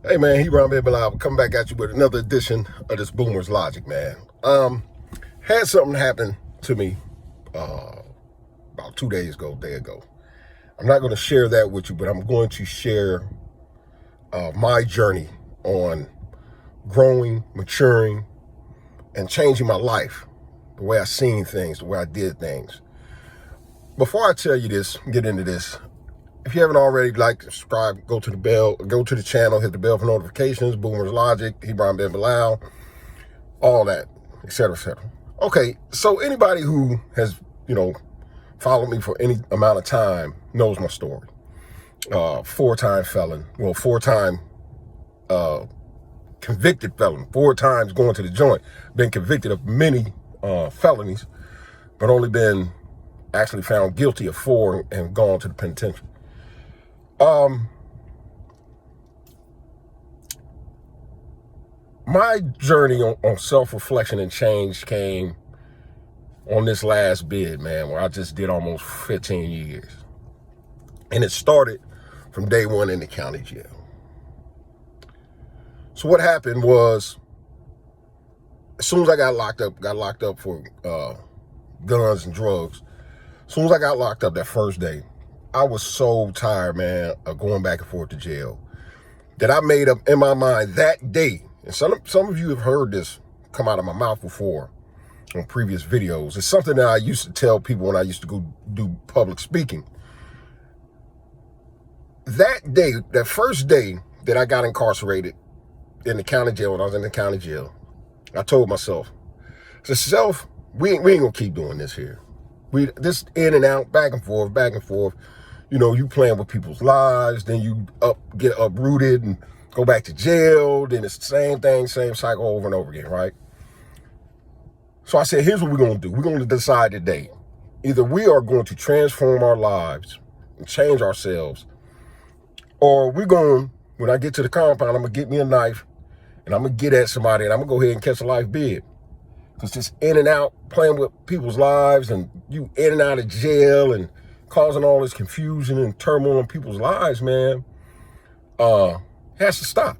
Hey man, he Ron Baby Live. Coming back at you with another edition of this Boomer's Logic, man. Had something happen to me about 2 days ago, day ago. I'm not going to share that with you, but I'm going to share my journey on growing, maturing, and changing my life, the way I seen things, the way I did things. Before I tell you this, get into this, if you haven't already, like, subscribe, go to the channel, hit the bell for notifications, Boomer's Logic, Hebron Ben Bilal, all that, etc., etc. Okay, so anybody who has, followed me for any amount of time knows my story. Four-time felon, four-time convicted felon, 4 times going to the joint, been convicted of many felonies, but only been actually found guilty of 4 and gone to the penitentiary. My journey on self-reflection and change came on this last bid, man, where I just did almost 15 years. And it started from day one in the county jail. So what happened was, as soon as I got locked up for guns and drugs, as soon as I got locked up that first day, I was so tired, man, of going back and forth to jail, that I made up in my mind that day, and some of you have heard this come out of my mouth before on previous videos. It's something that I used to tell people when I used to go do public speaking. That day, that first day that I got incarcerated in the county jail, when I was in the county jail, I told myself, I said, we ain't gonna keep doing this here. This in and out, back and forth, back and forth. You playing with people's lives, then you get uprooted and go back to jail, then it's the same thing, same cycle over and over again, right? So I said, here's what we're going to do. We're going to decide today. Either we are going to transform our lives and change ourselves, or we're going, when I get to the compound, I'm going to get me a knife and I'm going to get at somebody and I'm going to go ahead and catch a life bid. Because this in and out, playing with people's lives and you in and out of jail and causing all this confusion and turmoil in people's lives, man, has to stop.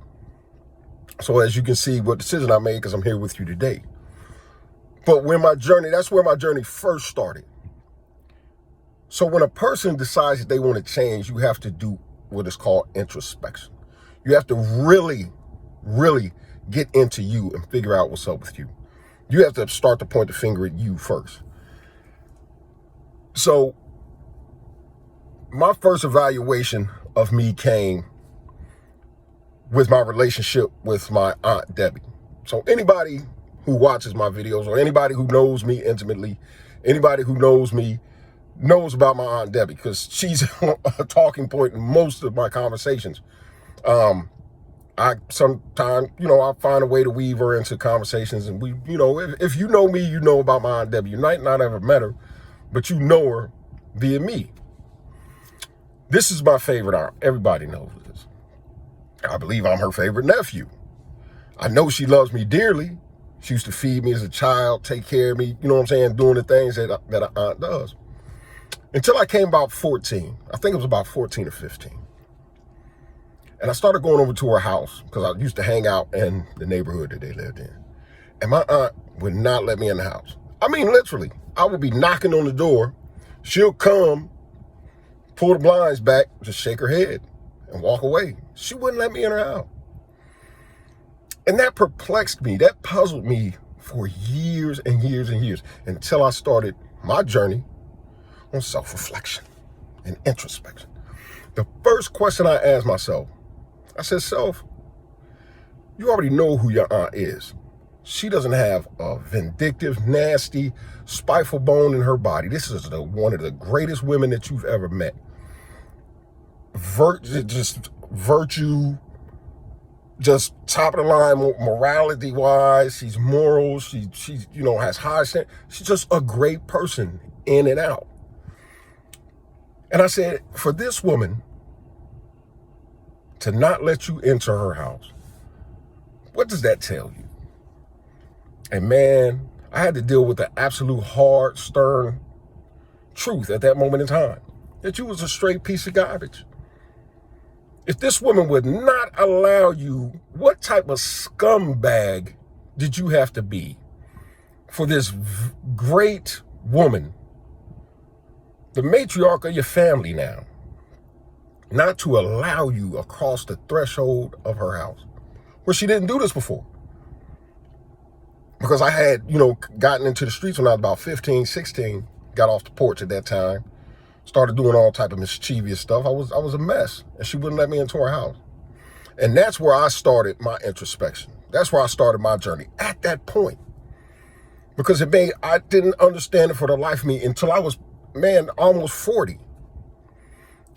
So as you can see what decision I made, because I'm here with you today. But that's where my journey first started. So when a person decides that they want to change, you have to do what is called introspection. You have to really, really get into you and figure out what's up with you. You have to start to point the finger at you first. So my first evaluation of me came with my relationship with my Aunt Debbie. So anybody who watches my videos, or anybody who knows me intimately, anybody who knows me knows about my Aunt Debbie, because she's a talking point in most of my conversations. I sometimes, I find a way to weave her into conversations, and we, if you know me, you know about my Aunt Debbie. You might not ever met her, but you know her via me. This is my favorite aunt. Everybody knows this. I believe I'm her favorite nephew. I know she loves me dearly. She used to feed me as a child, take care of me, you know what I'm saying, doing the things that an aunt does. Until I came about 14. I think it was about 14 or 15. And I started going over to her house because I used to hang out in the neighborhood that they lived in. And my aunt would not let me in the house. I mean, literally, I would be knocking on the door. She'll come, pull the blinds back, just shake her head and walk away. She wouldn't let me in her house. And that perplexed me. That puzzled me for years and years and years, until I started my journey on self-reflection and introspection. The first question I asked myself, I said, self, you already know who your aunt is. She doesn't have a vindictive, nasty, spiteful bone in her body. This is one of the greatest women that you've ever met. Virtue, just top of the line, morality wise. She's moral. She has high standards. She's just a great person in and out. And I said, for this woman to not let you into her house, what does that tell you? And man, I had to deal with the absolute hard, stern truth at that moment in time, that you was a straight piece of garbage. If this woman would not allow you, what type of scumbag did you have to be for this great woman, the matriarch of your family now, not to allow you across the threshold of her house? Well, she didn't do this before. Because I had, gotten into the streets when I was about 15, 16, got off the porch at that time, started doing all type of mischievous stuff. I was a mess, and she wouldn't let me into her house. And that's where I started my introspection. That's where I started my journey at that point. Because I didn't understand it for the life of me until I was, almost 40.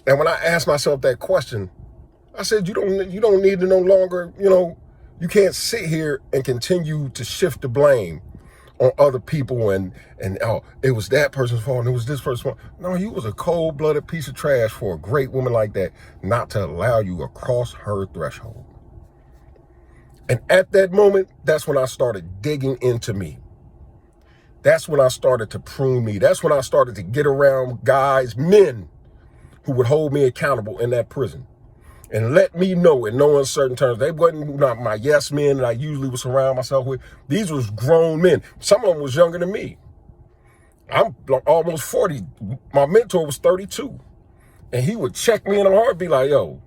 And when I asked myself that question, I said, you don't need to no longer, you can't sit here and continue to shift the blame on other people and it was that person's fault and it was this person's fault. No, you was a cold-blooded piece of trash for a great woman like that not to allow you across her threshold. And at that moment, that's when I started digging into me. That's when I started to prune me. That's when I started to get around guys, men, who would hold me accountable in that prison and let me know in no uncertain terms. They wasn't not my yes men that I usually would surround myself with. These was grown men. Some of them was younger than me. I'm almost 40. My mentor was 32. And he would check me in a heartbeat like, yo,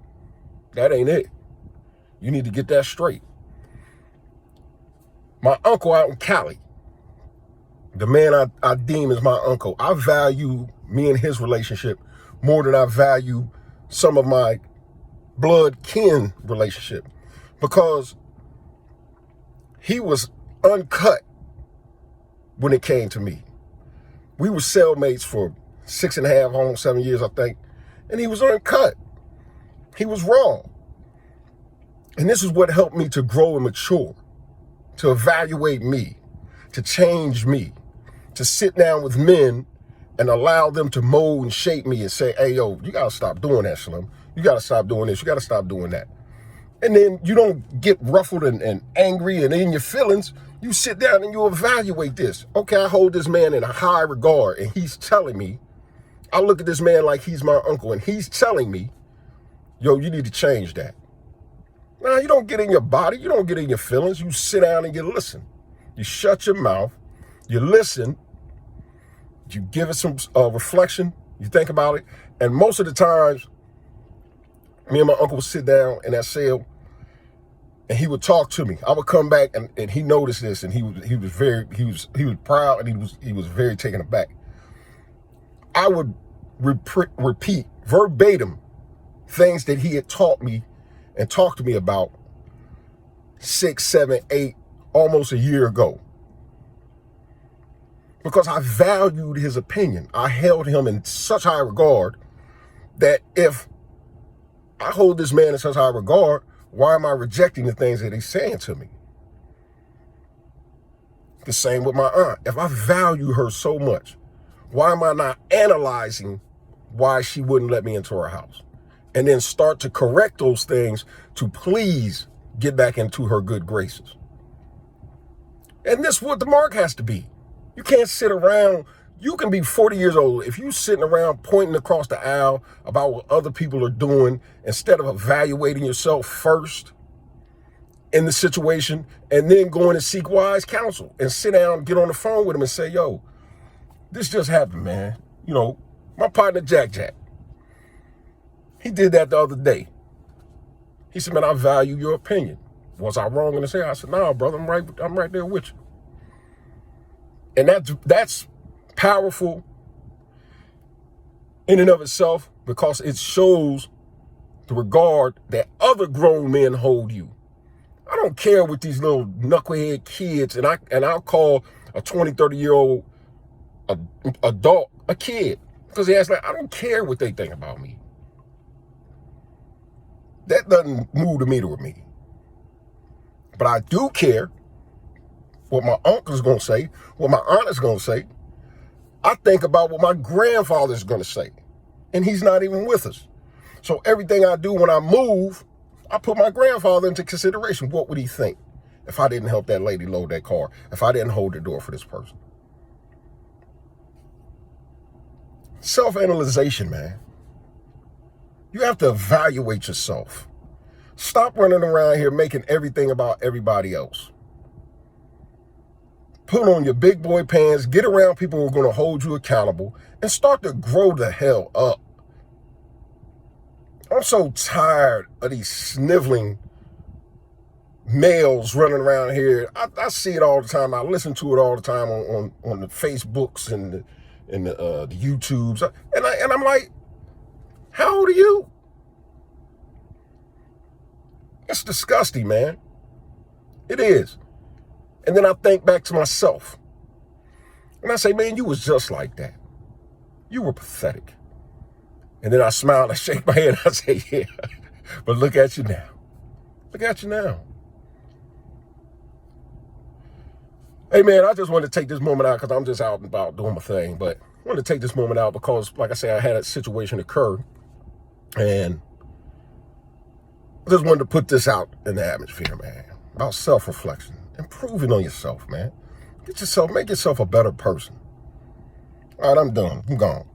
that ain't it. You need to get that straight. My uncle out in Cali, the man I deem as my uncle, I value me and his relationship more than I value some of my blood kin relationship, because he was uncut when it came to me. We were cellmates for 6.5, almost 7 years, I think, and he was uncut. He was raw. And this is what helped me to grow and mature, to evaluate me, to change me, to sit down with men and allow them to mold and shape me and say, hey, yo, you got to stop doing that, Slim. You got to stop doing this. You got to stop doing that. And then you don't get ruffled and angry and in your feelings. You sit down and you evaluate this. Okay, I hold this man in a high regard, and he's telling me, I look at this man like he's my uncle, and he's telling me, yo, you need to change that. Now, you don't get in your body. You don't get in your feelings. You sit down and you listen. You shut your mouth. You listen. You give it some reflection. You think about it. And most of the times, me and my uncle would sit down in that cell and he would talk to me. I would come back and he noticed this, and he was proud, and he was very taken aback. I would repeat verbatim things that he had taught me and talked to me about 6, 7, 8, almost a year ago. Because I valued his opinion. I held him in such high regard that if I hold this man in such high regard, why am I rejecting the things that he's saying to me? The same with my aunt. If I value her so much, why am I not analyzing why she wouldn't let me into her house? And then start to correct those things to please get back into her good graces. And this is what the mark has to be. You can't sit around. You can be 40 years old. If you sitting around pointing across the aisle about what other people are doing instead of evaluating yourself first in the situation and then going to seek wise counsel and sit down, get on the phone with them and say, yo, this just happened, man. My partner, Jack, he did that the other day. He said, man, I value your opinion. Was I wrong in the say? I said, no, brother, I'm right there with you. And that's powerful in and of itself, because it shows the regard that other grown men hold you. I don't care what these little knucklehead kids, and I'll call a 20, 30-year-old adult a kid, because he acts like, I don't care what they think about me. That doesn't move the meter with me. But I do care what my uncle's going to say, what my aunt is going to say. I think about what my grandfather's going to say, and he's not even with us. So everything I do when I move, I put my grandfather into consideration. What would he think if I didn't help that lady load that car, if I didn't hold the door for this person? Self-analyzation, man. You have to evaluate yourself. Stop running around here making everything about everybody else. Put on your big boy pants, get around people who are going to hold you accountable, and start to grow the hell up. I'm so tired of these sniveling males running around here. I see it all the time. I listen to it all the time on the Facebooks and the YouTubes. And I'm like, how old are you? It's disgusting, man. It is. And then I think back to myself. And I say, man, you was just like that. You were pathetic. And then I smile and shake my head and I say, yeah, but look at you now. Look at you now. Hey, man, I just wanted to take this moment out because I'm just out and about doing my thing. But I wanted to take this moment out because, like I said, I had a situation occur. And I just wanted to put this out in the atmosphere, man, about self-reflection, improving on yourself, man. Make yourself a better person. All right, I'm done. I'm gone.